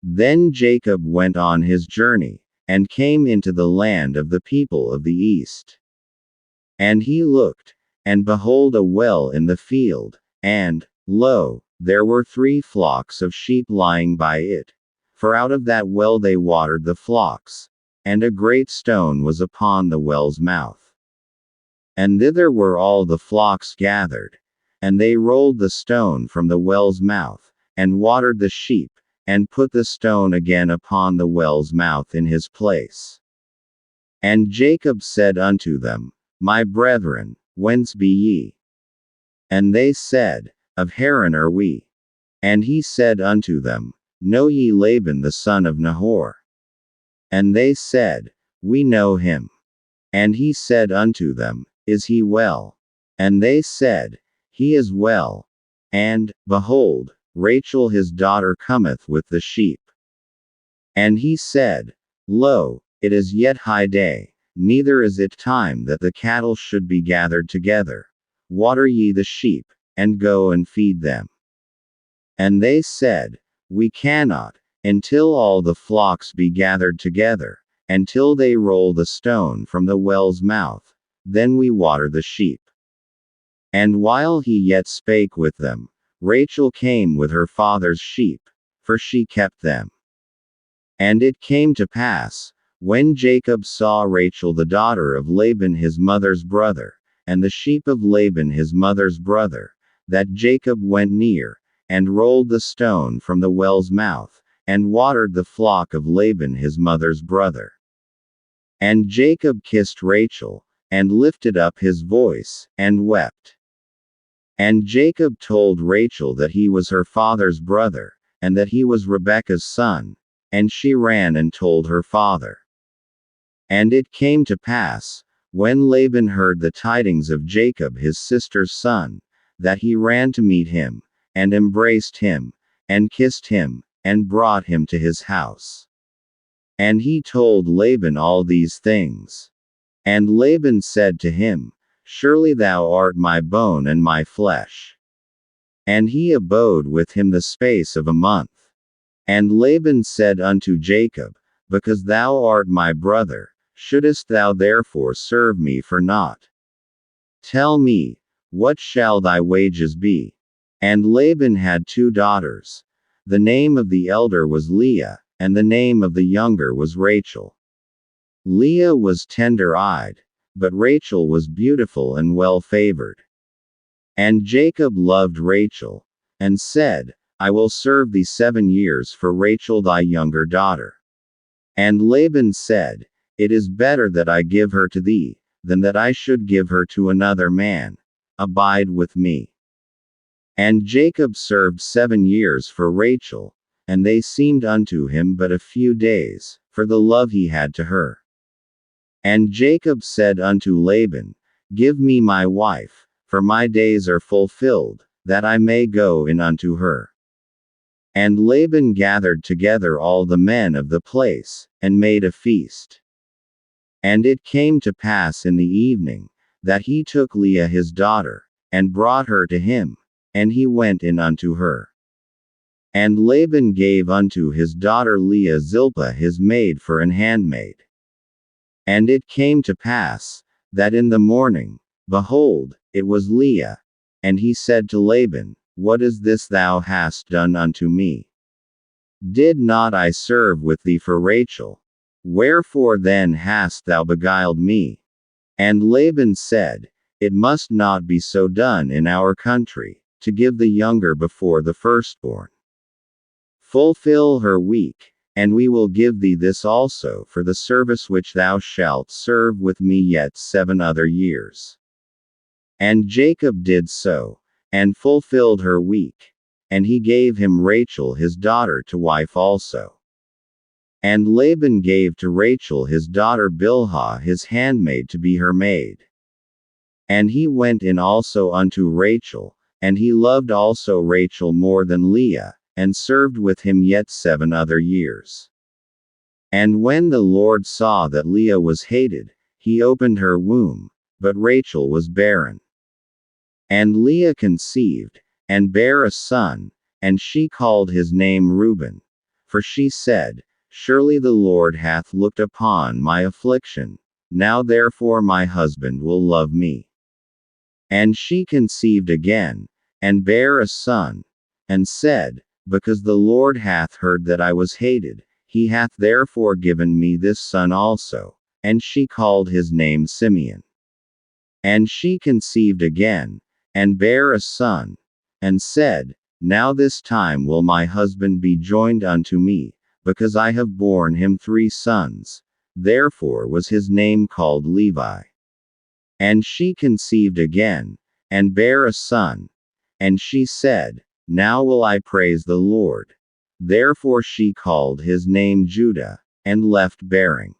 Then Jacob went on his journey, and came into the land of the people of the east. And he looked, and behold a well in the field, and, lo, there were 3 flocks of sheep lying by it. For out of that well they watered the flocks, and a great stone was upon the well's mouth. And thither were all the flocks gathered, and they rolled the stone from the well's mouth, and watered the sheep, and put the stone again upon the well's mouth in his place. And Jacob said unto them, My brethren, whence be ye? And they said, Of Haran are we. And he said unto them, Know ye Laban the son of Nahor? And they said, We know him. And he said unto them, Is he well? And they said, He is well. And, behold, Rachel his daughter cometh with the sheep. And he said, Lo, it is yet high day, neither is it time that the cattle should be gathered together. Water ye the sheep, and go and feed them. And they said, We cannot, until all the flocks be gathered together, until they roll the stone from the well's mouth, then we water the sheep. And while he yet spake with them, Rachel came with her father's sheep, for she kept them. And it came to pass, when Jacob saw Rachel the daughter of Laban his mother's brother, and the sheep of Laban his mother's brother, that Jacob went near, and rolled the stone from the well's mouth, and watered the flock of Laban his mother's brother. And Jacob kissed Rachel, and lifted up his voice, and wept. And Jacob told Rachel that he was her father's brother, and that he was Rebekah's son, and she ran and told her father. And it came to pass, when Laban heard the tidings of Jacob his sister's son, that he ran to meet him, and embraced him, and kissed him, and brought him to his house. And he told Laban all these things. And Laban said to him, Surely thou art my bone and my flesh. And he abode with him the space of a month. And Laban said unto Jacob, Because thou art my brother, shouldest thou therefore serve me for naught? Tell me, what shall thy wages be? And Laban had 2 daughters. The name of the elder was Leah, and the name of the younger was Rachel. Leah was tender-eyed, but Rachel was beautiful and well-favored. And Jacob loved Rachel, and said, I will serve thee 7 years for Rachel thy younger daughter. And Laban said, It is better that I give her to thee, than that I should give her to another man. Abide with me. And Jacob served 7 years for Rachel, and they seemed unto him but a few days, for the love he had to her. And Jacob said unto Laban, Give me my wife, for my days are fulfilled, that I may go in unto her. And Laban gathered together all the men of the place, and made a feast. And it came to pass in the evening, that he took Leah his daughter, and brought her to him, and he went in unto her. And Laban gave unto his daughter Leah Zilpah his maid for an handmaid. And it came to pass, that in the morning, behold, it was Leah. And he said to Laban, What is this thou hast done unto me? Did not I serve with thee for Rachel? Wherefore then hast thou beguiled me? And Laban said, It must not be so done in our country, to give the younger before the firstborn. Fulfill her week, and we will give thee this also for the service which thou shalt serve with me yet 7 other years. And Jacob did so, and fulfilled her week. And he gave him Rachel his daughter to wife also. And Laban gave to Rachel his daughter Bilhah his handmaid to be her maid. And he went in also unto Rachel, and he loved also Rachel more than Leah, and served with him yet 7 other years. And when the Lord saw that Leah was hated, he opened her womb, but Rachel was barren. And Leah conceived, and bare a son, and she called his name Reuben, For she said, Surely the Lord hath looked upon my affliction. Now therefore my husband will love me. And she conceived again, and bare a son, and said, Because the Lord hath heard that I was hated, he hath therefore given me this son also. And she called his name Simeon. And she conceived again, and bare a son, and said, Now this time will my husband be joined unto me, because I have borne him 3 sons. Therefore was his name called Levi. And she conceived again, and bare a son. And she said, Now will I praise the Lord. Therefore she called his name Judah, and left bearing.